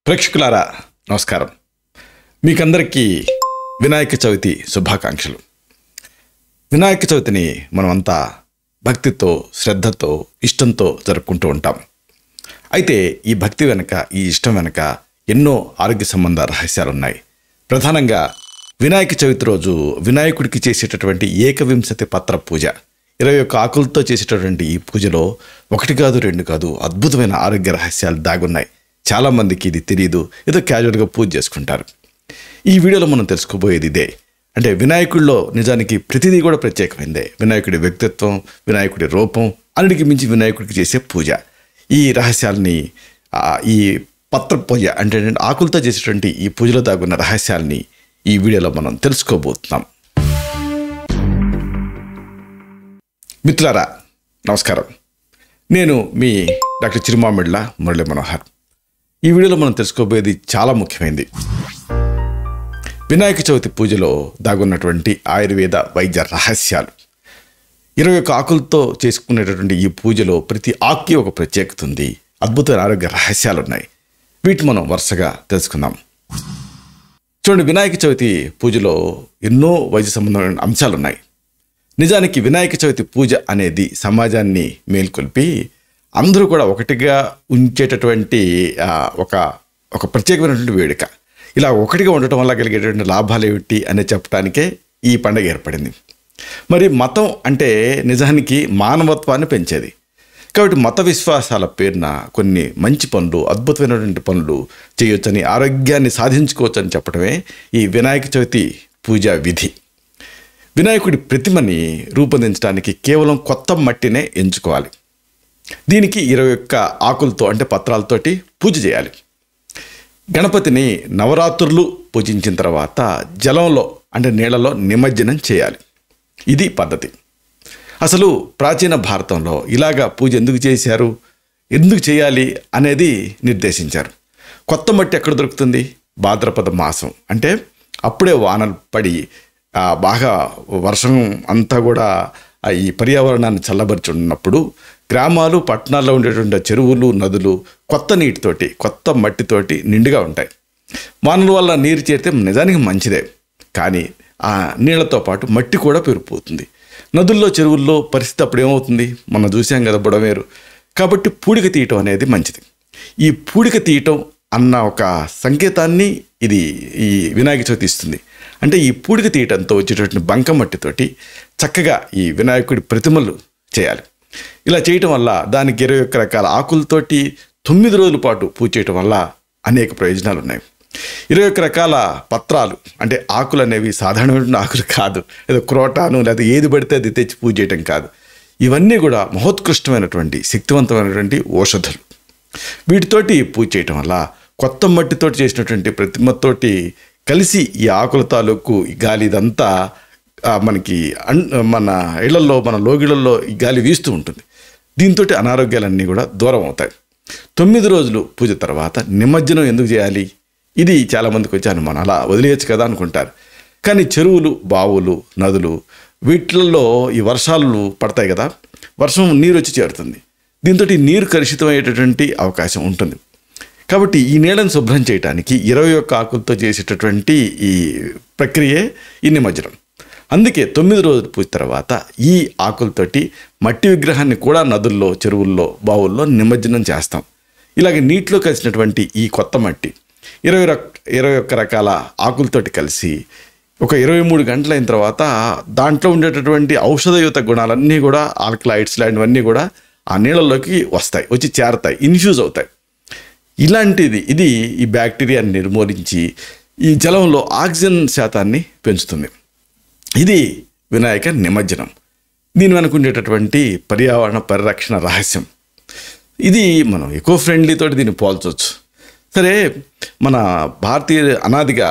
ప్రేక్షకులారా నమస్కారం. మీకందరికీ వినాయక చవితి శుభాకాంక్షలు. వినాయక చవితిని మనమంతా భక్తితో, శ్రద్ధతో, ఇష్టంతో జరుపుకుంటూ ఉంటాం. అయితే ఈ భక్తి వెనక, ఈ ఇష్టం వెనక ఎన్నో ఆరోగ్య సంబంధ రహస్యాలు ఉన్నాయి. ప్రధానంగా వినాయక చవితి రోజు వినాయకుడికి చేసేటటువంటి ఏకవింశతి పత్ర పూజ, 21 ఆకులతో చేసేటటువంటి ఈ పూజలో 1 కాదు 2 కాదు అద్భుతమైన ఆరోగ్య రహస్యాలు దాగున్నాయి. చాలామందికి ఇది తెలియదు, ఏదో క్యాజువల్గా పూజ చేసుకుంటారు. ఈ వీడియోలో మనం తెలుసుకోబోయేది ఇదే. అంటే వినాయకుడిలో నిజానికి ప్రతిదీ కూడా ప్రత్యేకమైందే. వినాయకుడి వ్యక్తిత్వం, వినాయకుడి రూపం, అన్నిటికి మించి వినాయకుడికి చేసే పూజ. ఈ రహస్యాల్ని, ఈ పత్ర పూజ అంటే ఆకులతో చేసేటువంటి ఈ పూజలో దాగున్న రహస్యాల్ని ఈ వీడియోలో మనం తెలుసుకోబోతున్నాం. మిత్రులారా నమస్కారం. నేను మీ డాక్టర్ చిరుమామిళ్ళ మురళీ మనోహర్. ఈ వీడియోలో మనం తెలుసుకోబోయేది చాలా ముఖ్యమైనది. వినాయక చవితి పూజలో దాగున్నటువంటి ఆయుర్వేద వైద్య రహస్యాలు. 21 ఆకులతో చేసుకునేటటువంటి ఈ పూజలో ప్రతి ఆకుకి ఒక ప్రత్యేకత ఉంది. అద్భుతమైన ఆరోగ్య రహస్యాలు ఉన్నాయి. వీటిని మనం వరుసగా తెలుసుకుందాం. చూడండి, వినాయక చవితి పూజలో ఎన్నో వైద్య సంబంధమైన అంశాలు ఉన్నాయి. నిజానికి వినాయక చవితి పూజ అనేది సమాజాన్ని మేల్కొల్పి అందరూ కూడా ఒకటిగా ఉంచేటటువంటి ఒక ప్రత్యేకమైనటువంటి వేడుక. ఇలా ఒకటిగా ఉండటం వల్ల కలిగేటటువంటి లాభాలు ఏమిటి అని చెప్పడానికే ఈ పండుగ ఏర్పడింది. మరి మతం అంటే నిజానికి మానవత్వాన్ని పెంచేది. కాబట్టి మత విశ్వాసాల పేరున కొన్ని మంచి పనులు, అద్భుతమైనటువంటి పనులు చేయొచ్చని, ఆరోగ్యాన్ని సాధించుకోవచ్చని చెప్పడమే ఈ వినాయక చవితి పూజా విధి. వినాయకుడి ప్రతిమని రూపొందించడానికి కేవలం కొత్త మట్టినే ఎంచుకోవాలి. దీనికి 21 ఆకులతో అంటే పత్రాలతోటి పూజ చేయాలి. గణపతిని నవరాత్రులు పూజించిన తర్వాత జలంలో అంటే నీళ్ళలో నిమజ్జనం చేయాలి. ఇది పద్ధతి. అసలు ప్రాచీన భారతంలో ఇలాగా పూజ ఎందుకు చేశారు, ఎందుకు చేయాలి అనేది నిర్దేశించారు. కొత్త మట్టి ఎక్కడ దొరుకుతుంది? భాద్రపద మాసం అంటే అప్పుడే వానలు పడి బాగా వర్షం అంతా కూడా ఈ పర్యావరణాన్ని చల్లబరుచున్నప్పుడు గ్రామాలు, పట్టణాల్లో ఉండేటువంటి చెరువులు, నదులు కొత్త నీటితోటి, కొత్త మట్టితోటి నిండుగా ఉంటాయి. వానల వల్ల నీరు చేరితే నిజానికి మంచిదే, కానీ ఆ నీళ్లతో పాటు మట్టి కూడా పెరిగిపోతుంది. నదుల్లో, చెరువుల్లో పరిస్థితి అప్పుడు ఏమవుతుంది? మనం చూసాం కదా, బుడమేరు. కాబట్టి పూడిక తీయటం అనేది మంచిది. ఈ పూడిక తీయటం అన్న ఒక సంకేతాన్ని ఇది ఈ వినాయక చవితి ఇస్తుంది. అంటే ఈ పూడిక తీయటంతో వచ్చేటటువంటి బంకమట్టితోటి చక్కగా ఈ వినాయకుడి ప్రతిమలు చేయాలి. ఇలా చేయటం వల్ల దానికి 21 రకాల ఆకులతోటి 9 రోజుల పాటు పూజ చేయటం వల్ల అనేక ప్రయోజనాలు ఉన్నాయి. 21 రకాల పత్రాలు అంటే ఆకులు అనేవి సాధారణమైన ఆకులు కాదు, ఏదో క్రోటాను లేదా ఏది పడితే అది తెచ్చి పూజ చేయటం కాదు. ఇవన్నీ కూడా మహోత్కృష్టమైనటువంటి, శక్తివంతమైనటువంటి ఔషధులు. వీటితోటి పూజ చేయటం వల్ల కొత్త మట్టితోటి చేసినటువంటి ప్రతిమతోటి కలిసి ఈ ఆకుల తాలూకు ఈ గాలి ఇదంతా మనకి మన ఇళ్లలో, మన లోగిళ్లలో ఈ గాలి వీస్తూ ఉంటుంది. దీంతో అనారోగ్యాలన్నీ కూడా దూరం అవుతాయి. 9 రోజులు పూజ తర్వాత నిమజ్జనం ఎందుకు చేయాలి? ఇది చాలామందికి వచ్చే అనుమానం. అలా వదిలేయచ్చు కదా అనుకుంటారు. కానీ చెరువులు, బావులు, నదులు వీటిల్లో ఈ వర్షాలు పడతాయి కదా, వర్షం నీరు వచ్చి చేరుతుంది. దీంతో నీరు కలుషితమయ్యేటటువంటి అవకాశం ఉంటుంది. కాబట్టి ఈ నీళ్ళను శుభ్రం చేయడానికి 21 ఆకులతో చేసేటటువంటి ఈ ప్రక్రియే ఈ నిమజ్జనం. అందుకే 9 రోజుల పూజ తర్వాత ఈ ఆకులతోటి మట్టి విగ్రహాన్ని కూడా నదుల్లో, చెరువుల్లో, బావుల్లో నిమజ్జనం చేస్తాం. ఇలాగ నీటిలో కలిసినటువంటి ఈ కొత్త మట్టి 21 రకాల ఆకులతోటి కలిసి ఒక 23 గంటలు అయిన తర్వాత దాంట్లో ఉండేటటువంటి ఔషధయుత గుణాలన్నీ కూడా, ఆల్కలాయిడ్స్ లాంటివన్నీ కూడా ఆ నీళ్ళలోకి వస్తాయి, వచ్చి చేరతాయి, ఇన్ఫ్యూజ్ అవుతాయి. ఇది ఈ బ్యాక్టీరియాని నిర్మూలించి ఈ జలంలో ఆక్సిజన్ శాతాన్ని పెంచుతుంది. ఇది వినాయక నిమజ్జనం. దీని వెనక ఉండేటటువంటి పర్యావరణ పరిరక్షణ రహస్యం. ఇది మనం ఎకో ఫ్రెండ్లీ తోటి దీన్ని పోల్చవచ్చు. సరే, మన భారతీయ అనాదిగా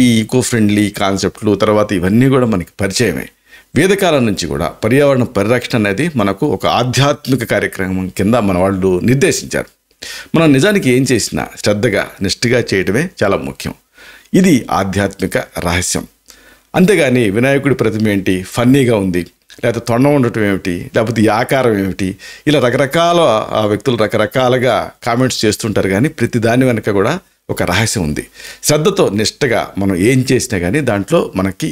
ఈ ఈకో ఫ్రెండ్లీ కాన్సెప్ట్లు తర్వాత ఇవన్నీ కూడా మనకి పరిచయమే. వేదకాలం నుంచి కూడా పర్యావరణ పరిరక్షణ అనేది మనకు ఒక ఆధ్యాత్మిక కార్యక్రమం కింద మన వాళ్ళు నిర్దేశించారు. మనం నిజానికి ఏం చేసినా శ్రద్ధగా, నిష్ఠగా చేయడమే చాలా ముఖ్యం. ఇది ఆధ్యాత్మిక రహస్యం. అంతేగాని వినాయకుడి ప్రతిమ ఏంటి, ఫన్నీగా ఉంది, లేకపోతే తొండం ఉండటం ఏమిటి, లేకపోతే ఈ ఆకారం ఏమిటి, ఇలా రకరకాల వ్యక్తులు రకరకాలుగా కామెంట్స్ చేస్తుంటారు. కానీ ప్రతి దాని వెనక కూడా ఒక రహస్యం ఉంది. శ్రద్ధతో నిష్టగా మనం ఏం చేసినా కానీ దాంట్లో మనకి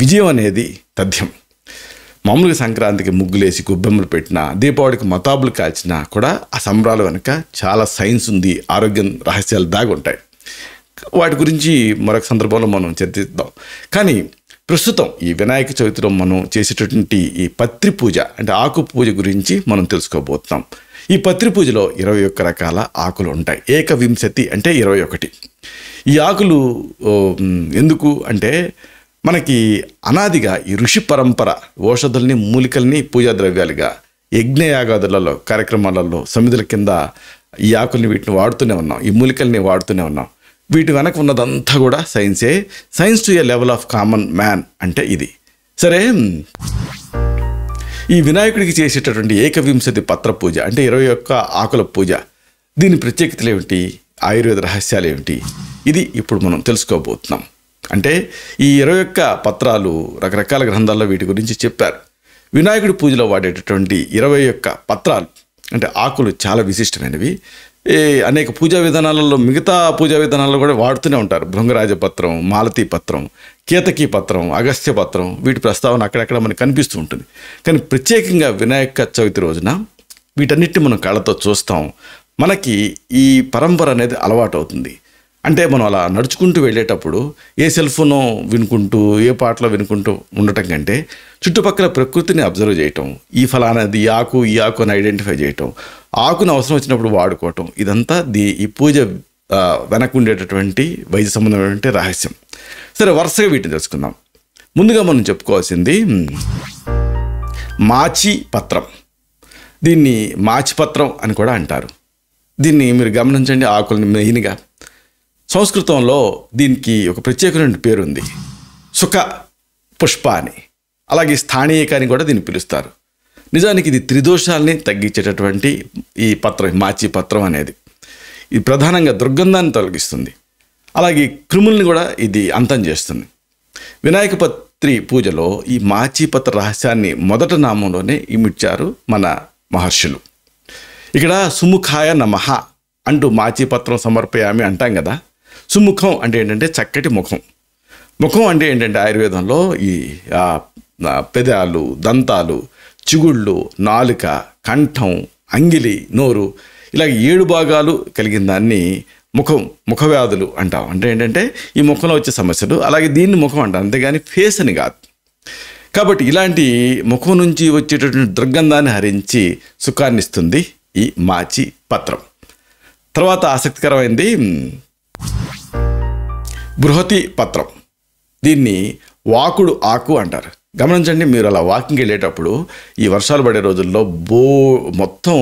విజయం అనేది తథ్యం. మామూలుగా సంక్రాంతికి ముగ్గులేసి గొబ్బెమ్మలు పెట్టినా, దీపావళికి మతాబులు కాల్చినా కూడా ఆ సంబరాల వెనుక చాలా సైన్స్ ఉంది, ఆరోగ్యం రహస్యాలు దాగి ఉంటాయి. వాటి గురించి మరొక సందర్భంలో మనం చర్చిద్దాం. కానీ ప్రస్తుతం ఈ వినాయక చవితిలో మనం చేసేటటువంటి ఈ పత్రి పూజ అంటే ఆకు పూజ గురించి మనం తెలుసుకోబోతున్నాం. ఈ పత్రి పూజలో 21 రకాల ఆకులు ఉంటాయి. ఏకవింశతి అంటే 21. ఈ ఆకులు ఎందుకు అంటే మనకి అనాదిగా ఈ ఋషి పరంపర ఔషధుల్ని, మూలికల్ని పూజా ద్రవ్యాలుగా యజ్ఞయాగాదులలో, కార్యక్రమాలలో, సమిధుల కింద ఈ ఆకుల్ని వీటిని వాడుతూనే ఉన్నాం, ఈ మూలికల్ని వాడుతూనే ఉన్నాం. వీటి వెనక ఉన్నదంతా కూడా సైన్సే. Science to a level of common man అంటే ఇది. సరే, ఈ వినాయకుడికి చేసేటటువంటి ఏకవింశతి పత్ర పూజ అంటే 21 ఆకుల పూజ, దీని ప్రత్యేకతలు ఏమిటి, ఆయుర్వేద రహస్యాలు ఏమిటి, ఇది ఇప్పుడు మనం తెలుసుకోబోతున్నాం. అంటే ఈ 21 పత్రాలు రకరకాల గ్రంథాల్లో వీటి గురించి చెప్పారు. వినాయకుడి పూజలో వాడేటటువంటి 21 పత్రాలు అంటే ఆకులు చాలా విశిష్టమైనవి. అనేక పూజా విధానాలలో, మిగతా పూజా విధానాల్లో కూడా వాడుతూనే ఉంటారు. భృంగరాజ పత్రం, మాలతీ పత్రం, కేతకీ పత్రం, అగస్త్య పత్రం, వీటి ప్రస్తావన అక్కడక్కడ మనకు కనిపిస్తూ ఉంటుంది. కానీ ప్రత్యేకంగా వినాయక చవితి రోజున వీటన్నిటిని మనం కళ్ళతో చూస్తాం. మనకి ఈ పరంపర అనేది అలవాటు అవుతుంది. అంటే మనం అలా నడుచుకుంటూ వెళ్ళేటప్పుడు ఏ సెల్ ఫోనో వినుకుంటూ, ఏ పాటలో వినుకుంటూ ఉండటం కంటే చుట్టుపక్కల ప్రకృతిని అబ్జర్వ్ చేయటం, ఈ ఫలానాది ఈ ఆకు అని ఐడెంటిఫై చేయటం, ఆకును అవసరం వచ్చినప్పుడు వాడుకోవటం, ఇదంతా ఈ పూజ వెనక ఉండేటటువంటి వైద్య సంబంధమైనటువంటి రహస్యం. సరే, వరుసగా వీటిని తెలుసుకుందాం. ముందుగా మనం చెప్పుకోవాల్సింది మాచి పత్రం. దీన్ని మాచిపత్రం అని కూడా అంటారు. దీన్ని మీరు గమనించండి, ఆకుల్ని మెయిన్గా సంస్కృతంలో దీనికి ఒక ప్రత్యేకమైన పేరుంది, సుఖ పుష్ప అని. అలాగే స్థానీయక అని కూడా దీన్ని పిలుస్తారు. నిజానికి ఇది త్రిదోషాలని తగ్గించేటటువంటి ఈ పత్రం, మాచి పత్రం అనేది, ఇది ప్రధానంగా దుర్గంధాన్ని తొలగిస్తుంది. అలాగే క్రిముల్ని కూడా ఇది అంతం చేస్తుంది. వినాయక పత్రి పూజలో ఈ మాచిపత్ర రహస్యాన్ని మొదటి నామంలోనే ఇమిడ్చారు మన మహర్షులు. ఇక్కడ సుముఖాయ నమః అంటూ మాచిపత్రం సమర్పయామి అంటాం కదా. సుముఖం అంటే ఏంటంటే చక్కటి ముఖం. ముఖం అంటే ఏంటంటే ఆయుర్వేదంలో ఈ పెదాలు, దంతాలు, చిగుళ్ళు, నాలుక, కంఠం, అంగిలి, నోరు, ఇలాగ 7 భాగాలు కలిగిన దాన్ని ముఖవ్యాధులు అంటాం. అంటే ఏంటంటే ఈ ముఖంలో వచ్చే సమస్యలు. అలాగే దీన్ని ముఖం అంటాం, అంతేగాని ఫేస్ అని కాదు. కాబట్టి ఇలాంటి ముఖం నుంచి వచ్చేటటువంటి దుర్గంధాన్ని హరించి సుఖాన్ని ఇస్తుంది ఈ మాచి పత్రం. తర్వాత ఆసక్తికరమైనది బృహతి పత్రం. దీన్ని వాకుడు ఆకు అంటారు. గమనించండి, మీరు అలా వాకింగ్కి వెళ్ళేటప్పుడు ఈ వర్షాలు పడే రోజుల్లో మొత్తం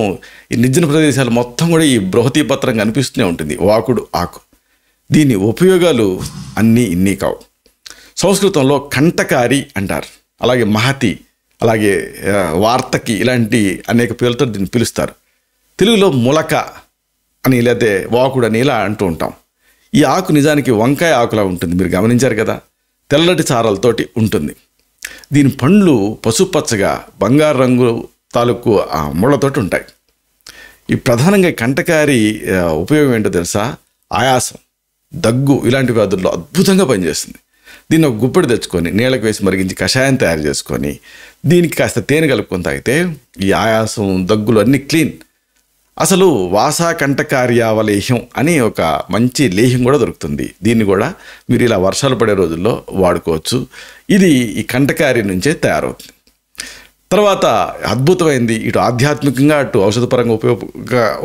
ఈ నిర్జన ప్రదేశాలు మొత్తం కూడా ఈ బృహతి పత్రం కనిపిస్తూనే ఉంటుంది, వాకుడు ఆకు. దీని ఉపయోగాలు అన్నీ ఇన్ని కావు. సంస్కృతంలో కంటకారి అంటారు, అలాగే మహతి, అలాగే వార్తకి, ఇలాంటి అనేక పేర్లతో దీన్ని పిలుస్తారు. తెలుగులో ములక అని లేదా వాకుడు అని ఇలా అంటూ ఉంటాం. ఈ ఆకు నిజానికి వంకాయ ఆకులా ఉంటుంది, మీరు గమనించారు కదా, తెల్లటి చారలతోటి ఉంటుంది. దీని పండ్లు పసుపచ్చగా బంగారు రంగు తాలూకు ముళ్ళతోటి ఉంటాయి. ఈ ప్రధానంగా కంటకారి ఉపయోగం ఏంటో తెలుసా? ఆయాసం, దగ్గు ఇలాంటి వ్యాధుల్లో అద్భుతంగా పనిచేస్తుంది. దీన్ని ఒక గుప్పెడు తెచ్చుకొని నీళ్ళకి వేసి మరిగించి కషాయం తయారు చేసుకొని దీనికి కాస్త తేనె కలుపుకొని తాగితే ఈ ఆయాసం, దగ్గులు అన్నీ క్లీన్. అసలు వాసా కంటకార్యావలేహ్యం అని ఒక మంచి లేహ్యం కూడా దొరుకుతుంది. దీన్ని కూడా మీరు ఇలా వర్షాలు పడే రోజుల్లో వాడుకోవచ్చు. ఇది ఈ కంటకారి నుంచే తయారవుతుంది. తర్వాత అద్భుతమైంది, ఇటు ఆధ్యాత్మికంగా అటు ఔషధపరంగా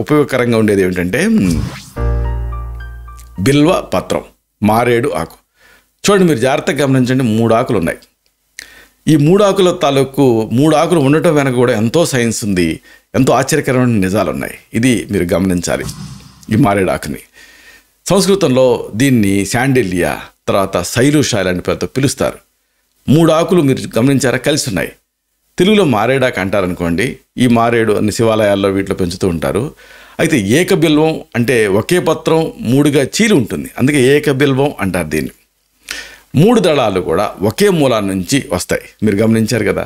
ఉపయోగకరంగా ఉండేది ఏమిటంటే బిల్వ పత్రం, మారేడు ఆకు. చూడండి, మీరు జాగ్రత్తగా గమనించండి, 3 ఆకులు ఉన్నాయి. ఈ 3 ఆకుల తాలూకు 3 ఆకులు ఉండటం వెనక కూడా ఎంతో సైన్స్ ఉంది, ఎంతో ఆశ్చర్యకరమైన నిజాలు ఉన్నాయి. ఇది మీరు గమనించాలి. ఈ మారేడు ఆకుని సంస్కృతంలో దీన్ని శాండిలియా, తర్వాత శైలుష ఇలాంటి పేరుతో పిలుస్తారు. 3 ఆకులు మీరు గమనించారా, కలిసి ఉన్నాయి. తెలుగులో మారేడాకు అంటారనుకోండి. ఈ మారేడు అన్ని శివాలయాల్లో వీటిలో పెంచుతూ ఉంటారు. అయితే ఏకబిల్వం అంటే ఒకే పత్రం 3గా చీలి ఉంటుంది, అందుకే ఏకబిల్వం అంటారు దీన్ని. 3 దళాలు కూడా ఒకే మూలా నుంచి వస్తాయి, మీరు గమనించారు కదా.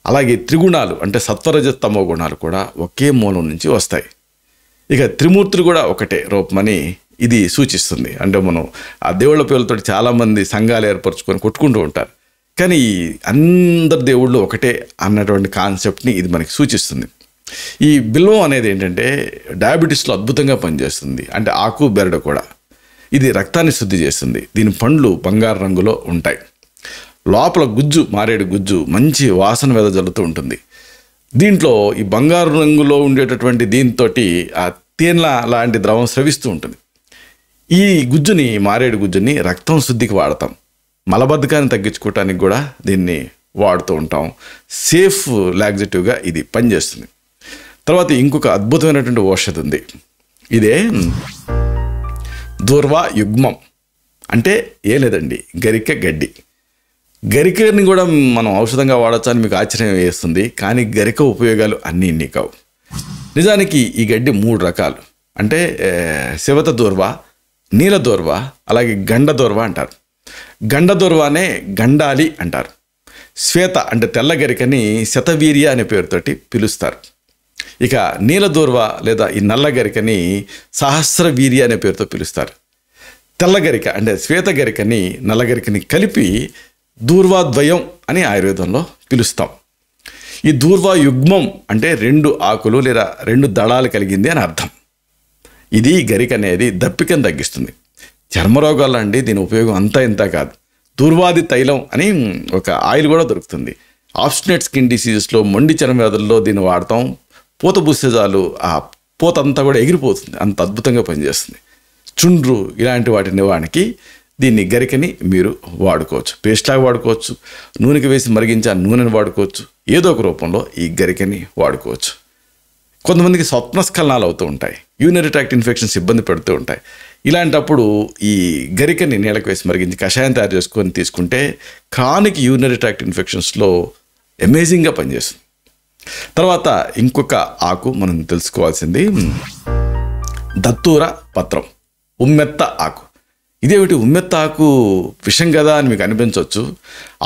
అలాగే త్రిగుణాలు అంటే సత్వరజ తమో గుణాలు కూడా ఒకే మూలం నుంచి వస్తాయి. ఇక త్రిమూర్తులు కూడా ఒకటే రూపమని ఇది సూచిస్తుంది. అంటే మనం ఆ దేవుళ్ళ పేర్లతో చాలామంది సంఘాలు ఏర్పరచుకొని కొట్టుకుంటూ ఉంటారు, కానీ అందరి దేవుళ్ళు ఒకటే అన్నటువంటి కాన్సెప్ట్ని ఇది మనకి సూచిస్తుంది. ఈ బిల్వం అనేది ఏంటంటే డయాబెటీస్లో అద్భుతంగా పనిచేస్తుంది. అంటే ఆకు బెరడు కూడా ఇది రక్తాన్ని శుద్ధి చేస్తుంది. దీని పండ్లు బంగారు రంగులో ఉంటాయి. లోపల గుజ్జు, మారేడు గుజ్జు మంచి వాసన వెదజల్లుతూ ఉంటుంది. దీంట్లో ఈ బంగారు రంగులో ఉండేటటువంటి దీంతో ఆ తేనె లాంటి ద్రవం స్రవిస్తూ ఉంటుంది. ఈ గుజ్జుని, మారేడు గుజ్జుని రక్తం శుద్ధికి వాడతాం. మలబద్ధకాన్ని తగ్గించుకోవటానికి కూడా దీన్ని వాడుతూ ఉంటాం. సేఫ్ లాక్సేటివ్గా ఇది పనిచేస్తుంది. తర్వాత ఇంకొక అద్భుతమైనటువంటి ఔషధం ఉంది. ఇదే దూర్వా యుగ్మం. అంటే ఏ లేదండి, గరిక గడ్డి. గరికని కూడా మనం ఔషధంగా వాడచ్చా అని మీకు ఆశ్చర్యం వేస్తుంది, కానీ గరిక ఉపయోగాలు అన్నీ ఇన్ని కావు. నిజానికి ఈ గడ్డి 3 రకాలు. అంటే శివత దూర్వా, నీల దూర్వా, అలాగే గండ దూర్వా అంటారు. గండ దూర్వానే గండాలి అంటారు. శ్వేత అంటే తెల్ల గరికని శతవీర్య అనే పేరుతోటి పిలుస్తారు. ఇక నీల దూర్వా లేదా ఈ నల్ల గరికని సహస్ర వీర్య అనే పేరుతో పిలుస్తారు. తెల్ల గరిక అంటే శ్వేత గరికని నల్ల గరికని కలిపి దూర్వాద్వయం అని ఆయుర్వేదంలో పిలుస్తాం. ఈ దూర్వా యుగ్మం అంటే 2 ఆకులు లేదా 2 దళాలు కలిగింది అని అర్థం. ఇది గరిక అనేది దప్పికను తగ్గిస్తుంది. చర్మరోగాలు అండి దీని ఉపయోగం అంతా ఇంత కాదు. దూర్వాది తైలం అని ఒక ఆయిల్ కూడా దొరుకుతుంది. ఆబ్స్టినేట్ స్కిన్ డిసీజెస్లో, మొండి చర్మ వ్యాధుల్లో దీన్ని వాడతాం. పూత పూస్తే చాలు ఆ పూత అంతా కూడా ఎగిరిపోతుంది, అంత అద్భుతంగా పనిచేస్తుంది. చుండ్రు ఇలాంటి వాటి నివారణకి దీన్ని గరికని మీరు వాడుకోవచ్చు. పేస్ట్లాగా వాడుకోవచ్చు, నూనెకి వేసి మరిగించి ఆ నూనెని వాడుకోవచ్చు, ఏదో ఒక రూపంలో ఈ గరికని వాడుకోవచ్చు. కొంతమందికి స్వప్నస్ఖలనాలు అవుతూ ఉంటాయి, యూరినరీ ట్రాక్ట్ ఇన్ఫెక్షన్స్ ఇబ్బంది పెడుతూ ఉంటాయి. ఇలాంటప్పుడు ఈ గరికని నీళ్ళకి వేసి మరిగించి కషాయం తయారు చేసుకొని తీసుకుంటే క్రానిక్ యూరినరీ ట్రాక్ట్ ఇన్ఫెక్షన్స్లో అమేజింగ్గా పనిచేస్తుంది. తర్వాత ఇంకొక ఆకు మనం తెలుసుకోవాల్సింది దత్తూర పత్రం, ఉమ్మెత్త ఆకు. ఇదేమిటి ఉమ్మెత్త ఆకు విషం కదా అని మీకు అనిపించవచ్చు.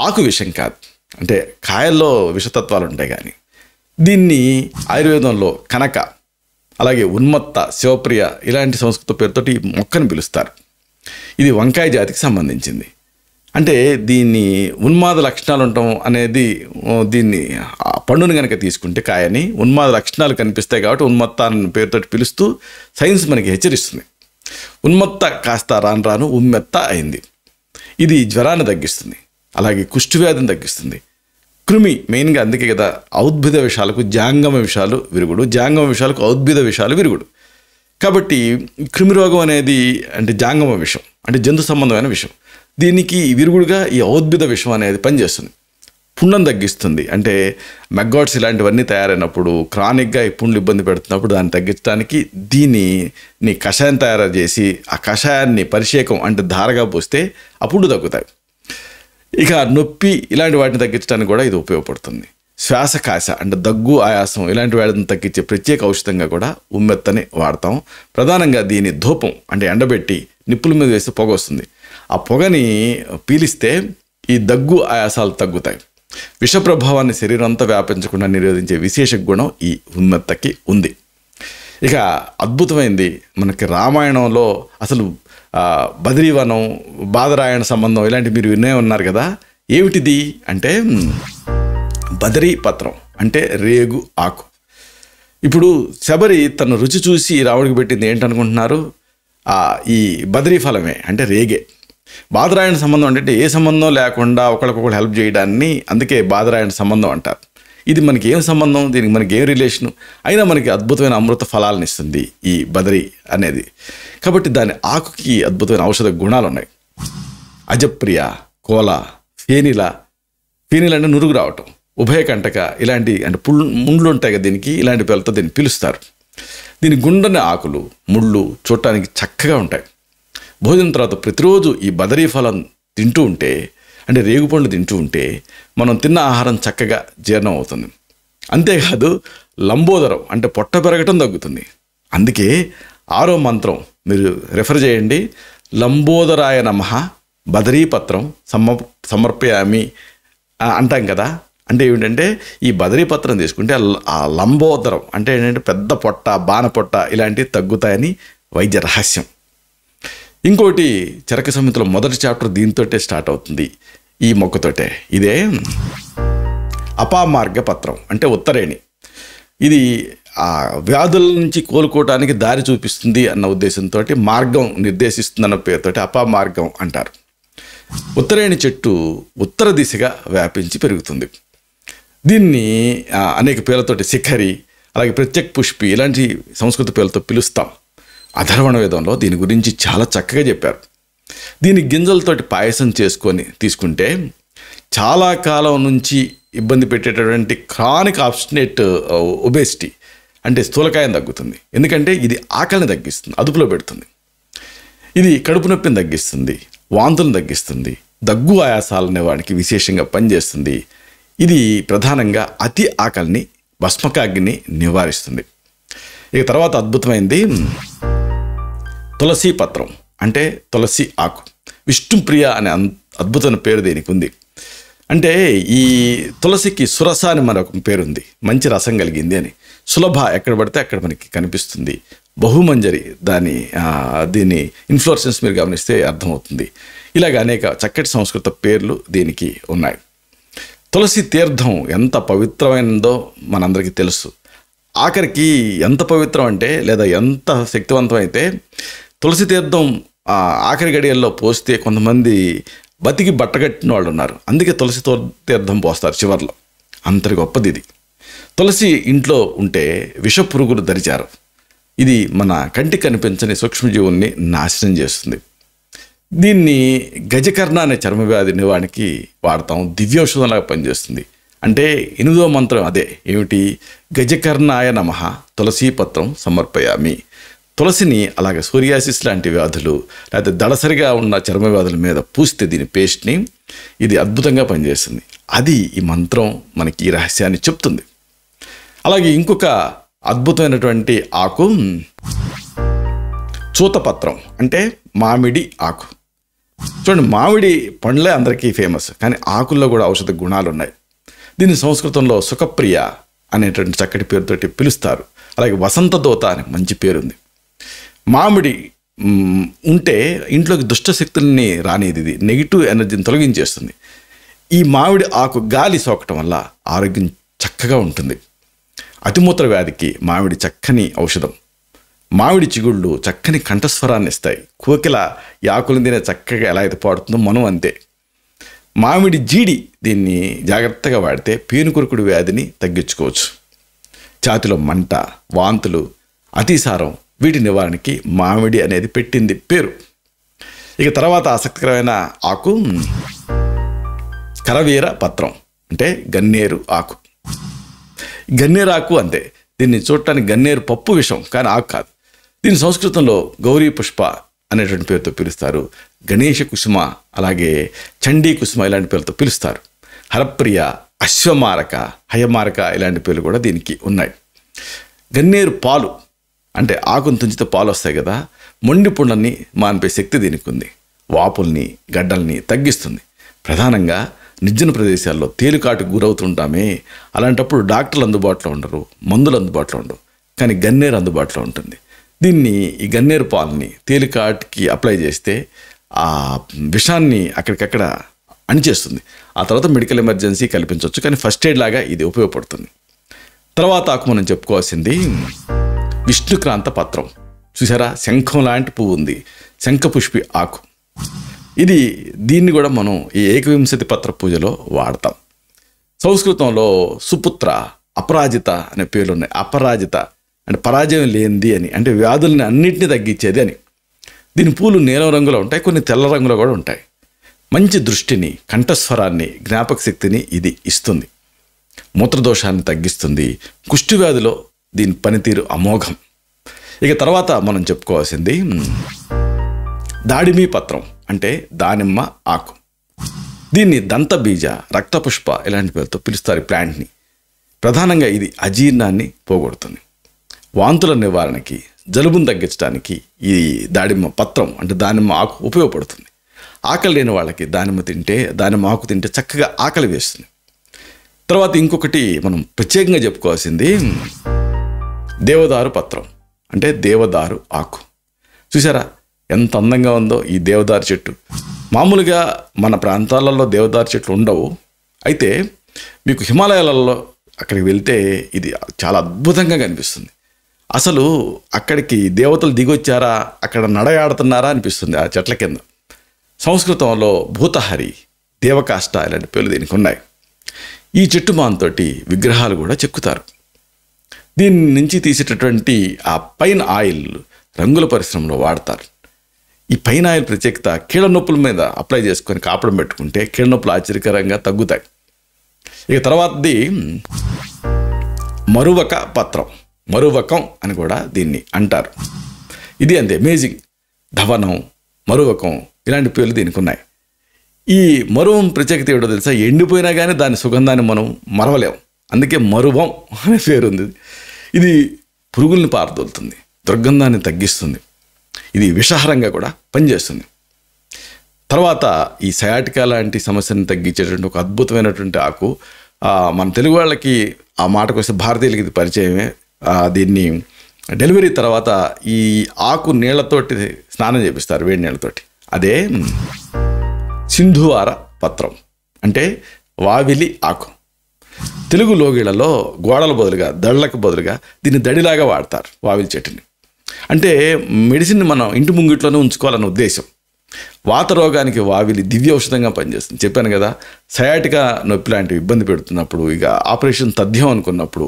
ఆకు విషం కాదు, అంటే కాయల్లో విషతత్వాలు ఉంటాయి. కానీ దీన్ని ఆయుర్వేదంలో కనక, అలాగే ఉన్మత్త, శివప్రియ ఇలాంటి సంస్కృత పేరుతోటి ఈ మొక్కను పిలుస్తారు. ఇది వంకాయ జాతికి సంబంధించింది. అంటే దీన్ని ఉన్మాద లక్షణాలు ఉండటం అనేది, దీన్ని పండుని కనుక తీసుకుంటే కాయని ఉన్మాద లక్షణాలు కనిపిస్తాయి కాబట్టి ఉన్మత్త అనే పేరుతో పిలుస్తూ సైన్స్ మనకి హెచ్చరిస్తుంది. ఉన్మత్త కాస్త రాను రాను ఉమ్మెత్త అయింది. ఇది జ్వరాన్ని తగ్గిస్తుంది, అలాగే కుష్ఠవ్యాధిని తగ్గిస్తుంది. కృమి మెయిన్గా అందుకే కదా ఔద్భిద విషాలకు జాంగమ విషాలు విరుగుడు, జాంగమ విషాలకు ఔద్భిద విషాలు విరుగుడు. కాబట్టి కృమి రోగం అనేది అంటే జాంగమ విషం, అంటే జంతు సంబంధమైన విషం. దీనికి విరుగుడుగా ఈ ఔద్భిద విషం అనేది పనిచేస్తుంది. పుండం తగ్గిస్తుంది. అంటే మెగ్గాట్స్ ఇలాంటివన్నీ తయారైనప్పుడు క్రానిక్గా ఈ పుండ్లు ఇబ్బంది పెడుతున్నప్పుడు దాన్ని తగ్గించడానికి దీన్ని కషాయం తయారు చేసి ఆ కషాయాన్ని పరిషేకం అంటే ధారగా పోస్తే ఆ పుండు తగ్గుతాయి. ఇక నొప్పి ఇలాంటి వాటిని తగ్గించడానికి కూడా ఇది ఉపయోగపడుతుంది. శ్వాసకాశ అంటే దగ్గు, ఆయాసం ఇలాంటి వాటిని తగ్గించే ప్రత్యేక ఔషధంగా కూడా ఉమ్మెత్తని వాడతాం. ప్రధానంగా దీని ధూపం అంటే ఎండబెట్టి నిప్పుల మీద వేస్తే పొగ వస్తుంది. ఆ పొగని పీలిస్తే ఈ దగ్గు, ఆయాసాలు తగ్గుతాయి. విష ప్రభావాన్ని శరీరం అంతా వ్యాపించకుండా నిరోధించే విశేష గుణం ఈ ఉమ్మెత్తకి ఉంది. ఇక అద్భుతమైంది మనకి రామాయణంలో అసలు బద్రీవనం, బాదరాయణ సంబంధం ఇలాంటివి మీరు వినే ఉన్నారు కదా. ఏమిటిది అంటే బదరీ పత్రం అంటే రేగు ఆకు. ఇప్పుడు శబరి తన రుచి చూసి రాముడికి పెట్టింది ఏంటనుకుంటున్నారు? ఈ బదరీ ఫలమే అంటే రేగే. బాదరాయణ సంబంధం అంటే ఏ సంబంధం లేకుండా ఒకరికొకరు హెల్ప్ చేయడాన్ని అందుకే బాదరాయణ సంబంధం అంటారు. ఇది మనకి ఏం సంబంధం, దీనికి మనకి ఏం రిలేషను, అయినా మనకి అద్భుతమైన అమృత ఫలాలను ఇస్తుంది ఈ బదరీ అనేది. కాబట్టి దాని ఆకుకి అద్భుతమైన ఔషధ గుణాలు ఉన్నాయి. అజప్రియ, కోల, ఫేనిల అంటే నురుగు రావటం, ఉభయకంటక ఇలాంటి అంటే ముండ్లు ఉంటాయి కదా దీనికి, ఇలాంటి పేర్లతో దీన్ని పిలుస్తారు. దీని గుండెని ఆకులు, ముళ్ళు చూడటానికి చక్కగా ఉంటాయి. భోజనం తర్వాత ప్రతిరోజు ఈ బదరీ ఫలం తింటూ ఉంటే అంటే రేగుపండ్లు తింటూ ఉంటే మనం తిన్న ఆహారం చక్కగా జీర్ణం అవుతుంది. అంతేకాదు లంబోదరం అంటే పొట్ట పెరగటం తగ్గుతుంది. అందుకే 6వ మంత్రం మీరు రెఫర్ చేయండి. లంబోదరాయ నమః బదరీపత్రం సమర్పయామి అంటాం కదా. అంటే ఏమిటంటే ఈ బదరీపత్రం తీసుకుంటే ఆ లంబోదరం అంటే ఏంటంటే పెద్ద పొట్ట, బాణ పొట్ట ఇలాంటివి తగ్గుతాయని వైద్య రహస్యం. ఇంకోటి చరక సంహితలో మొదటి చాప్టర్ దీంతోటే స్టార్ట్ అవుతుంది, ఈ మొక్కతోటే. ఇదే అపామార్గ పత్రం అంటే ఉత్తరేణి. ఇది ఆ వ్యాధుల నుంచి కోలుకోవడానికి దారి చూపిస్తుంది అన్న ఉద్దేశంతో, మార్గం నిర్దేశిస్తుంది అన్న పేరుతోటి అపామార్గం అంటారు. ఉత్తరేణి చెట్టు ఉత్తర దిశగా వ్యాపించి పెరుగుతుంది. దీన్ని అనేక పేర్లతోటి శిఖరి, అలాగే ప్రత్యక్ పుష్పి ఇలాంటి సంస్కృత పేర్లతో పిలుస్తాం. అథర్వణ వేదంలో దీని గురించి చాలా చక్కగా చెప్పారు. దీని గింజలతోటి పాయసం చేసుకొని తీసుకుంటే చాలా కాలం నుంచి ఇబ్బంది పెట్టేటటువంటి క్రానిక్ ఆబ్స్టినేట్ ఒబేసిటీ అంటే స్థూలకాయం తగ్గుతుంది. ఎందుకంటే ఇది ఆకలిని తగ్గిస్తుంది, అదుపులో పెడుతుంది. ఇది కడుపు నొప్పిని తగ్గిస్తుంది, వాంతులను తగ్గిస్తుంది, దగ్గు ఆయాసాలనే వాడికి విశేషంగా పనిచేస్తుంది. ఇది ప్రధానంగా అతి ఆకలిని, భస్మకాగ్ని నివారిస్తుంది. ఇక తర్వాత అద్భుతమైంది తులసి పత్రం అంటే తులసి ఆకు. విష్ణుప్రియ అనే అద్భుతమైన పేరు దీనికి ఉంది. అంటే ఈ తులసికి సురస అని మరొక పేరుంది, మంచి రసం కలిగింది అని. సులభ ఎక్కడ పడితే అక్కడ మనకి కనిపిస్తుంది. బహుమంజరి దీని ఇన్ఫ్లోరెసెన్స్ మీరు గమనిస్తే అర్థమవుతుంది. ఇలాగ అనేక చక్కటి సంస్కృత పేర్లు దీనికి ఉన్నాయి. తులసి తీర్థం ఎంత పవిత్రమైనదో మనందరికీ తెలుసు. ఆఖరికి ఎంత పవిత్రం అంటే, లేదా ఎంత శక్తివంతమైతే, తులసి తీర్థం ఆఖరి గడియల్లో పోస్తే కొంతమంది బతికి బట్టగట్టిన వాళ్ళు ఉన్నారు. అందుకే తులసి తీర్థం పోస్తారు చివర్లో. అంతటి గొప్పది ఇది. తులసి ఇంట్లో ఉంటే విషపురుగులు దరిచారు. ఇది మన కంటికి కనిపించని సూక్ష్మజీవుల్ని నాశనం చేస్తుంది. దీన్ని గజకర్ణ అనే చర్మవ్యాధి నివారణకి వాడతాం. దివ్యౌషధంలాగా పనిచేస్తుంది. అంటే 8వ మంత్రం అదే, ఏమిటి? గజకర్ణాయ నమః తులసీపత్రం సమర్పయామి. తులసిని అలాగే సోరియాసిస్ లాంటి వ్యాధులు, లేకపోతే దళసరిగా ఉన్న చర్మ వ్యాధుల మీద పూస్తే దీని పేస్ట్ని, ఇది అద్భుతంగా పనిచేస్తుంది. అది ఈ మంత్రం మనకి ఈ రహస్యాన్ని చెప్తుంది. అలాగే ఇంకొక అద్భుతమైనటువంటి ఆకు చూతపత్రం అంటే మామిడి ఆకు. చూడండి, మామిడి పండ్లే అందరికీ ఫేమస్, కానీ ఆకుల్లో కూడా ఔషధ గుణాలు ఉన్నాయి. దీన్ని సంస్కృతంలో సుఖప్రియ అనేటువంటి చక్కటి పేరుతోటి పిలుస్తారు. అలాగే వసంతదోత అనే మంచి పేరుంది. మామిడి ఉంటే ఇంట్లోకి దుష్టశక్తుల్ని రానిది, ఇది నెగిటివ్ ఎనర్జీని తొలగించేస్తుంది. ఈ మామిడి ఆకు గాలి సోకటం వల్ల ఆరోగ్యం చక్కగా ఉంటుంది. అతిమూత్ర వ్యాధికి మామిడి చక్కని ఔషధం. మామిడి చిగుళ్ళు చక్కని కంఠస్వరాన్ని ఇస్తాయి. కోకిల ఈ ఆకులను తినే చక్కగా ఎలా అయితే పాడుతుందో మనం అంతే. మామిడి జీడి, దీన్ని జాగ్రత్తగా వాడితే పేనుకొరుకుడు వ్యాధిని తగ్గించుకోవచ్చు. ఛాతిలో మంట, వాంతులు, అతిసారం, వీటి నివారణకి మామిడి అనేది పెట్టింది పేరు. ఇక తర్వాత ఆసక్తికరమైన ఆకు కరవీర పత్రం అంటే గన్నేరు ఆకు. గన్నేరు ఆకు అంతే. దీన్ని చూడటానికి గన్నేరు పప్పు విషం, కానీ ఆకు కాదు. దీన్ని సంస్కృతంలో గౌరీ పుష్ప అనేటువంటి పేరుతో పిలుస్తారు. గణేష కుసుమ, అలాగే చండీ కుసుమ ఇలాంటి పేర్లతో పిలుస్తారు. హరప్రియ, అశ్వమారక, హయమారక ఇలాంటి పేర్లు కూడా దీనికి ఉన్నాయి. గన్నేరు పాలు అంటే ఆకును తుంచితే పాలు వస్తాయి కదా, మొండి పుండ్లని మాన్పే శక్తి దీనికి ఉంది. వాపుల్ని, గడ్డల్ని తగ్గిస్తుంది. ప్రధానంగా నిర్జన ప్రదేశాల్లో తేలికాటుకు గురవుతుంటామే, అలాంటప్పుడు డాక్టర్లు అందుబాటులో ఉండరు, మందులు అందుబాటులో ఉండవు, కానీ గన్నేరు అందుబాటులో ఉంటుంది. దీన్ని, ఈ గన్నేరు పాలని తేలికాటికి అప్లై చేస్తే ఆ విషాన్ని అక్కడికక్కడ అణిచేస్తుంది. ఆ తర్వాత మెడికల్ ఎమర్జెన్సీ కల్పించవచ్చు, కానీ ఫస్ట్ ఎయిడ్ లాగా ఇది ఉపయోగపడుతుంది. తర్వాత ఆకు మనం చెప్పుకోవాల్సింది విష్ణుక్రాంత పత్రం. చూసారా, శంఖం లాంటి పువ్వు ఉంది, శంఖపుష్పి ఆకు. దీన్ని కూడా మనం ఈ ఏకవింశతి పత్ర పూజలో వాడతాం. సంస్కృతంలో సుపుత్ర, అపరాజిత అనే పేర్లు ఉన్నాయి. అపరాజిత అంటే పరాజయం లేనిది అని, అంటే వ్యాధుల్ని అన్నింటినీ తగ్గించేది అని. దీని పూలు నీలం రంగులో ఉంటాయి, కొన్ని తెల్ల రంగులో కూడా ఉంటాయి. మంచి దృష్టిని, కంఠస్వరాన్ని, జ్ఞాపక శక్తిని ఇది ఇస్తుంది. మూత్రదోషాన్ని తగ్గిస్తుంది. కుష్టి వ్యాధిలో దీని పనితీరు అమోఘం. ఇక తర్వాత మనం చెప్పుకోవాల్సింది దాడిమీ పత్రం అంటే దానిమ్మ ఆకు. దీన్ని దంతబీజ, రక్తపుష్ప ఇలాంటి పేరుతో పిలుస్తారు ఈ ప్లాంట్ని. ప్రధానంగా ఇది అజీర్ణాన్ని పోగొడుతుంది. వాంతుల నివారణకి, జలుబును తగ్గించడానికి ఈ దానిమ్మ పత్రం అంటే దానిమ్మ ఆకు ఉపయోగపడుతుంది. ఆకలి లేని వాళ్ళకి దానిమ్మ ఆకు తింటే చక్కగా ఆకలి వేస్తుంది. తర్వాత ఇంకొకటి మనం ప్రత్యేకంగా చెప్పుకోవాల్సింది దేవదారు పత్రం అంటే దేవదారు ఆకు. చూసారా, ఎంత అందంగా ఉందో ఈ దేవదారు చెట్టు. మామూలుగా మన ప్రాంతాలలో దేవదారు చెట్లు ఉండవు. అయితే మీకు హిమాలయాలలో అక్కడికి వెళ్తే ఇది చాలా అద్భుతంగా కనిపిస్తుంది. అసలు అక్కడికి దేవతలు దిగొచ్చారా, అక్కడ నడయాడుతున్నారా అనిపిస్తుంది ఆ చెట్ల కింద. సంస్కృతంలో భూతహరి, దేవకాష్ట ఇలాంటి పేర్లు దీనికి ఉన్నాయి. ఈ చెట్టు మాంతోటి విగ్రహాలు కూడా చెక్కుతారు. దీని నుంచి తీసేటటువంటి ఆ పైన్ ఆయిల్ రంగుల పరిశ్రమలో వాడతారు. ఈ పైన్ ఆయిల్ ప్రత్యేకత కీళ్ళ నొప్పుల మీద అప్లై చేసుకొని కాపడం పెట్టుకుంటే కీళ్ళ నొప్పులు ఆశ్చర్యకరంగా తగ్గుతాయి. ఇక తర్వాతది మరువక పత్రం, మరువకం అని కూడా దీన్ని అంటారు. ఇది అంతే అమేజింగ్. ధవనం, మరువకం ఇలాంటి పేర్లు దీనికి ఉన్నాయి. ఈ మరువం ప్రత్యేకత ఏమిటో తెలుసా? ఎండిపోయినా కానీ దాని సుగంధాన్ని మనం మరవలేం. అందుకే మరువం అనే పేరు ఉంది. ఇది పురుగుల్ని పారదోలుతుంది, దుర్గంధాన్ని తగ్గిస్తుంది. ఇది విషాహారంగా కూడా పనిచేస్తుంది. తర్వాత ఈ సయాటికా లాంటి సమస్యను తగ్గించేటువంటి ఒక అద్భుతమైనటువంటి ఆకు. మన తెలుగు వాళ్ళకి ఆ మాటకు వస్తే భారతీయులకి ఇది పరిచయమే. దీన్ని డెలివరీ తర్వాత ఈ ఆకు నీళ్లతోటి స్నానం చేపిస్తారు, వేడి నీళ్ళతోటి. అదే సింధువార పత్రం, అంటే వావిలి ఆకు. తెలుగు లోగిళ్లలో గోడల బదులుగా, దళ్ళకు బదులుగా దీన్ని దడిలాగా వాడతారు వావిలి చెట్టుని. అంటే మెడిసిన్ మనం ఇంటి ముంగిట్లోనే ఉంచుకోవాలన్న ఉద్దేశం. వాత రోగానికి వావిలి దివ్య ఔషధంగా పనిచేస్తుంది. చెప్పాను కదా, సయాటికా నొప్పి లాంటివి ఇబ్బంది పెడుతున్నప్పుడు, ఇక ఆపరేషన్ తథ్యం అనుకున్నప్పుడు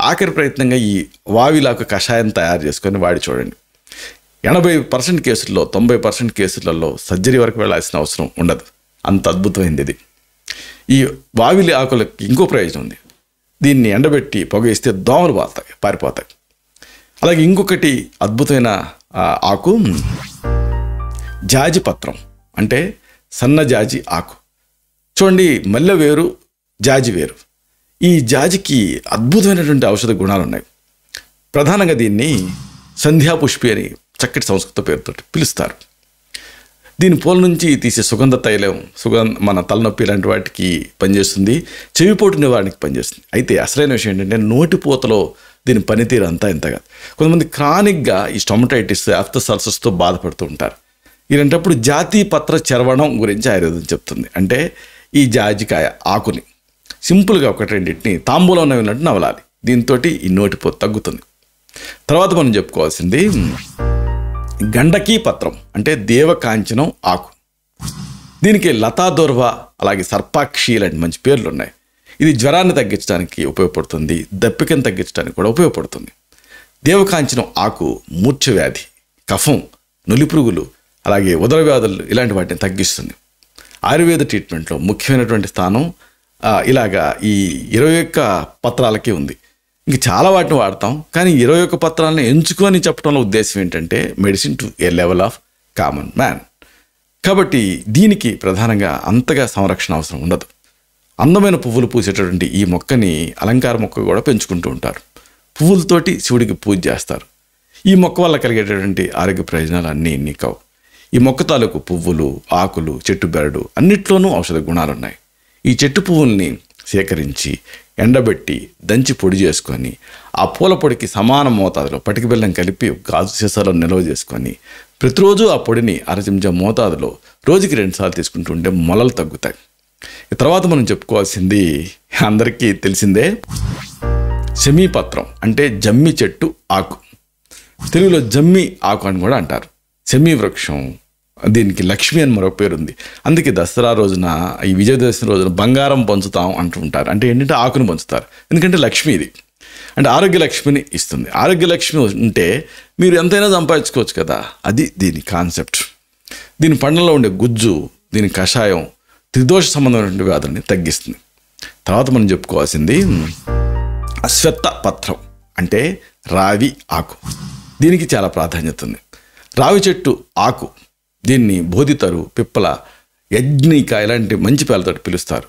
ఆఖరి ప్రయత్నంగా ఈ వావిలాకు కషాయం తయారు చేసుకొని వాడి చూడండి. 80% కేసుల్లో, 90% కేసులలో సర్జరీ వరకు వెళ్ళాల్సిన అవసరం ఉండదు. అంత అద్భుతమైంది ఇది. ఈ వావిలి ఆకులకి ఇంకో ప్రయోజనం ఉంది. దీన్ని ఎండబెట్టి పొగేస్తే దోమలు పారిపోతాయి. అలాగే ఇంకొకటి అద్భుతమైన ఆకు జాజి పత్రం, అంటే సన్నజాజి ఆకు. చూడండి, మల్లె వేరు, జాజి వేరు. ఈ జాజికి అద్భుతమైనటువంటి ఔషధ గుణాలు ఉన్నాయి. ప్రధానంగా దీన్ని సంధ్యాపుష్పి అని చక్కటి సంస్కృత పేరుతో పిలుస్తారు. దీని పూల నుంచి తీసే సుగంధ తైలం, మన తలనొప్పి ఇలాంటి వాటికి పనిచేస్తుంది. చెవిపోటు నివారణకి పనిచేస్తుంది. అయితే అసలైన విషయం ఏంటంటే నోటిపూతలో దీని పనితీరు అంతా ఇంత కాదు. కొంతమంది క్రానిక్గా ఈ స్టొమటైటిస్, ఆఫ్టర్ సల్సర్స్తో బాధపడుతూ ఉంటారు. ఇలాంటప్పుడు జాతి పత్ర చర్వణం గురించి ఆయుర్వేదం చెప్తుంది. అంటే ఈ జాజికాయ ఆకుని సింపుల్గా ఒకటి రెండింటిని తాంబూలంలో ఉన్నట్టు నవలాలి. దీంతో ఈ నోటిపోత తగ్గుతుంది. తర్వాత మనం చెప్పుకోవాల్సింది గండకీ పత్రం, అంటే దేవకాంచనం ఆకు. దీనికి లతాదోర్వ, అలాగే సర్పాక్షి లాంటి మంచి పేర్లు ఉన్నాయి. ఇది జ్వరాన్ని తగ్గించడానికి ఉపయోగపడుతుంది, దప్పికను తగ్గించడానికి కూడా ఉపయోగపడుతుంది. దేవకాంచనం ఆకు మూర్ఛ వ్యాధి, కఫం, నులిపురుగులు, అలాగే ఉదర వ్యాధులు ఇలాంటి వాటిని తగ్గిస్తుంది. ఆయుర్వేద ట్రీట్మెంట్లో ముఖ్యమైనటువంటి స్థానం ఇలాగా ఈ 21 పత్రాలకి ఉంది. ఇంక చాలా వాటిని వాడతాం, కానీ 21 పత్రాలను ఎంచుకొని చెప్పడంలో ఉద్దేశం ఏంటంటే medicine to a level of common man. కాబట్టి దీనికి ప్రధానంగా అంతగా సంరక్షణ అవసరం ఉండదు. అందమైన పువ్వులు పూసేటటువంటి ఈ మొక్కని అలంకార మొక్క కూడా పెంచుకుంటూ ఉంటారు. పువ్వులతోటి శివుడికి పూజ చేస్తారు. ఈ మొక్క వల్ల కలిగేటటువంటి ఆరోగ్య ప్రయోజనాలు అన్నీ కావు. ఈ మొక్క తాలూకు పువ్వులు, ఆకులు, చెట్టు బెరడు అన్నిట్లోనూ ఔషధ గుణాలు ఉన్నాయి. ఈ చెట్టు పువ్వుల్ని సేకరించి ఎండబెట్టి దంచి పొడి చేసుకొని ఆ పూల పొడికి సమాన మోతాదులో పటిక బెల్లం కలిపి గాజు సీసాలో నిల్వ చేసుకొని ప్రతిరోజు ఆ పొడిని 1/2 చెంచా మోతాదులో రోజుకి 2 సార్లు తీసుకుంటుంటే మొలలు తగ్గుతాయి. తర్వాత మనం చెప్పుకోవాల్సింది అందరికీ తెలిసిందే శమీపత్రం, అంటే జమ్మి చెట్టు ఆకు. తెలుగులో జమ్మి ఆకు అని కూడా అంటారు. శమీ వృక్షం, దీనికి లక్ష్మి అని మరొక పేరు ఉంది. అందుకే దసరా రోజున, ఈ విజయదశమి రోజున బంగారం పంచుతాం అంటూ ఉంటారు. అంటే ఏంటంటే ఆకును పంచుతారు, ఎందుకంటే లక్ష్మి ఇది. అంటే ఆరోగ్య లక్ష్మిని ఇస్తుంది. ఆరోగ్య లక్ష్మి ఉంటే మీరు ఎంతైనా సంపాదించుకోవచ్చు కదా, అది దీని కాన్సెప్ట్. దీని పండ్లలో ఉండే గుజ్జు, దీని కషాయం త్రిదోష సంబంధమైనటువంటి వ్యాధుల్ని తగ్గిస్తుంది. తర్వాత మనం చెప్పుకోవాల్సింది అశ్వత్థ పత్రం, అంటే రావి ఆకు. దీనికి చాలా ప్రాధాన్యత ఉంది. రావి చెట్టు ఆకు, దీన్ని బోధితరు, పిప్పల, యజ్ఞిక ఇలాంటి మంచి పేర్లతో పిలుస్తారు.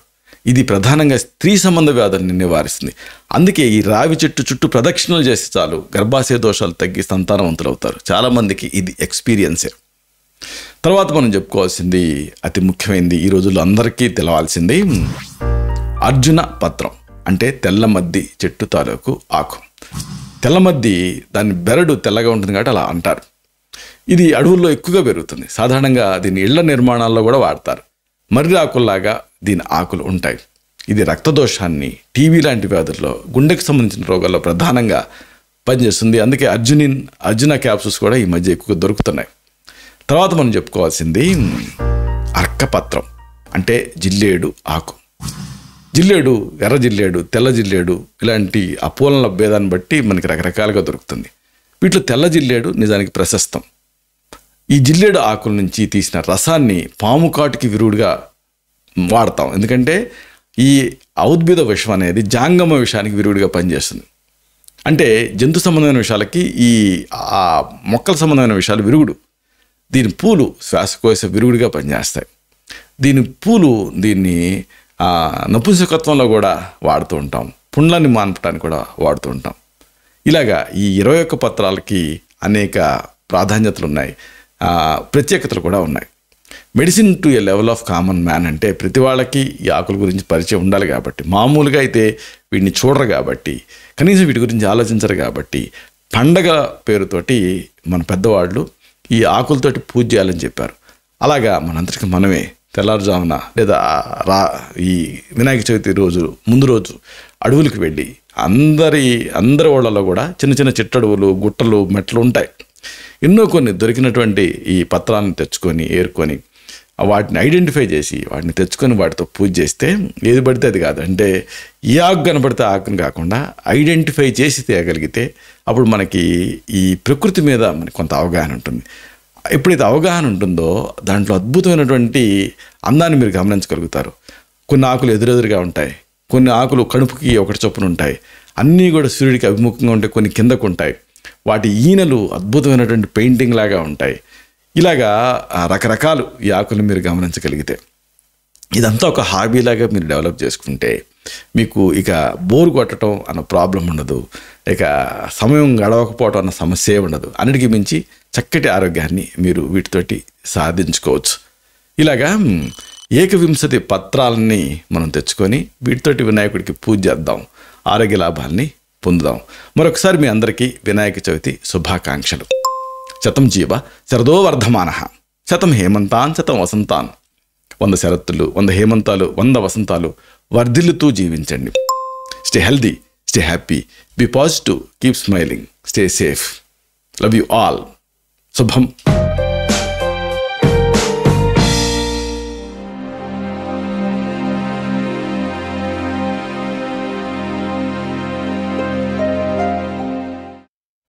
ఇది ప్రధానంగా స్త్రీ సంబంధ వ్యాధుల్ని నివారిస్తుంది. అందుకే ఈ రావి చెట్టు చుట్టూ ప్రదక్షిణలు చేసి చాలు గర్భాశయ దోషాలు తగ్గి సంతానవంతులు అవుతారు. చాలామందికి ఇది ఎక్స్పీరియన్సే. తర్వాత మనం చెప్పుకోవాల్సింది అతి ముఖ్యమైనది, ఈ రోజుల్లో అందరికీ తెలవాల్సింది అర్జున పత్రం, అంటే తెల్లమద్ది చెట్టు తాలూకు ఆకు. తెల్లమద్ది దాని బెరడు తెల్లగా ఉంటుంది కాబట్టి అలా అంటారు. ఇది అడవుల్లో ఎక్కువగా పెరుగుతుంది. సాధారణంగా దీన్ని ఇళ్ల నిర్మాణాల్లో కూడా వాడతారు. మర్రి ఆకుల్లాగా దీని ఆకులు ఉంటాయి. ఇది రక్తదోషాన్ని, టీబీ లాంటి వ్యాధుల్లో, గుండెకు సంబంధించిన రోగాల్లో ప్రధానంగా పనిచేస్తుంది. అందుకే అర్జున క్యాప్సూల్స్ కూడా ఈ మధ్య ఎక్కువగా దొరుకుతున్నాయి. తర్వాత మనం చెప్పుకోవాల్సింది అర్కపత్రం, అంటే జిల్లేడు ఆకు. జిల్లేడు, ఎర్ర జిల్లేడు, తెల్ల జిల్లేడు ఇలాంటి ఆ పూల భేదాన్ని బట్టి మనకి రకరకాలుగా దొరుకుతుంది. వీటిలో తెల్ల జిల్లేడు నిజానికి ప్రశస్తం. ఈ జిల్లేడు ఆకుల నుంచి తీసిన రసాన్ని పాము కాటుకి విరుగుడుగా వాడతాం. ఎందుకంటే ఈ ఔద్భిద విషం అనేది జాంగమ విషానికి విరుగుడుగా పనిచేస్తుంది. అంటే జంతు సంబంధమైన విషయాలకి ఈ మొక్కల సంబంధమైన విషయాలు విరుగుడు. దీని పూలు శ్వాసకోశ విరుగుడుగా పనిచేస్తాయి. దీన్ని నపుంసకత్వంలో కూడా వాడుతూ ఉంటాం. పుండ్లాన్ని మాన్పడానికి కూడా వాడుతూ ఉంటాం. ఇలాగా ఈ 21 పత్రాలకి అనేక ప్రాధాన్యతలు ఉన్నాయి, ప్రత్యేకతలు కూడా ఉన్నాయి. Medicine to a level of common man అంటే ప్రతి వాళ్ళకి ఈ ఆకుల గురించి పరిచయం ఉండాలి కాబట్టి, మామూలుగా అయితే వీటిని చూడరు కాబట్టి, కనీసం వీటి గురించి ఆలోచించరు కాబట్టి, పండగ పేరుతోటి మన పెద్దవాళ్ళు ఈ ఆకులతోటి పూజ చేయాలని చెప్పారు. అలాగా మనందరికీ మనమే తెల్లారుజామున లేదా ఈ వినాయక చవితి ముందు రోజు అడవులకు వెళ్ళి అందరి ఊళ్ళలో కూడా చిన్న చిన్న చిట్టడవులు, గుట్టలు, మెట్లు ఉంటాయి. ఎన్నో కొన్ని దొరికినటువంటి ఈ పత్రాలను తెచ్చుకొని ఏరుకొని వాటిని ఐడెంటిఫై చేసి వాటిని తెచ్చుకొని వాటితో పూజ చేస్తే ఏది పడితే అది కాదు. అంటే ఏ ఆకు కనపడితే ఆకుని కాకుండా ఐడెంటిఫై చేసి తేయగలిగితే అప్పుడు మనకి ఈ ప్రకృతి మీద మనకి కొంత అవగాహన ఉంటుంది. ఎప్పుడైతే అవగాహన ఉంటుందో దాంట్లో అద్భుతమైనటువంటి అందాన్ని మీరు గమనించగలుగుతారు. కొన్ని ఆకులు ఎదురెదురుగా ఉంటాయి, కొన్ని ఆకులు కడుపుకి ఒకటి చొప్పున ఉంటాయి, అన్నీ కూడా సూర్యుడికి అభిముఖంగా ఉంటాయి, కొన్ని కిందకు ఉంటాయి. వాటి ఈనెలు అద్భుతమైనటువంటి పెయింటింగ్ లాగా ఉంటాయి. ఇలాగా రకరకాలు ఈ ఆకులు మీరు గమనించగలిగితే ఇదంతా ఒక హాబీలాగా మీరు డెవలప్ చేసుకుంటే మీకు ఇక బోరు కొట్టడం అన్న ప్రాబ్లం ఉండదు, ఇక సమయం గడవకపోవడం అన్న సమస్య ఉండదు. అన్నిటికీ మించి చక్కటి ఆరోగ్యాన్ని మీరు వీటితోటి సాధించుకోవచ్చు. ఇలాగా 21 పత్రాలని మనం తెచ్చుకొని వీటితోటి వినాయకుడికి పూజ చేద్దాం, ఆరోగ్య లాభాలని పొందుదాం. మరొకసారి మీ అందరికీ వినాయక చవితి శుభాకాంక్షలు. శతం జీవ శరదో వర్ధమానః, శతం హేమంతాన్ శతం వసంతాన్. 100 శరత్తులు, 100 హేమంతాలు, 100 వసంతాలు వర్ధిల్లుతూ జీవించండి. Stay healthy, stay happy, be positive, keep smiling, stay safe. Love you all. శుభం.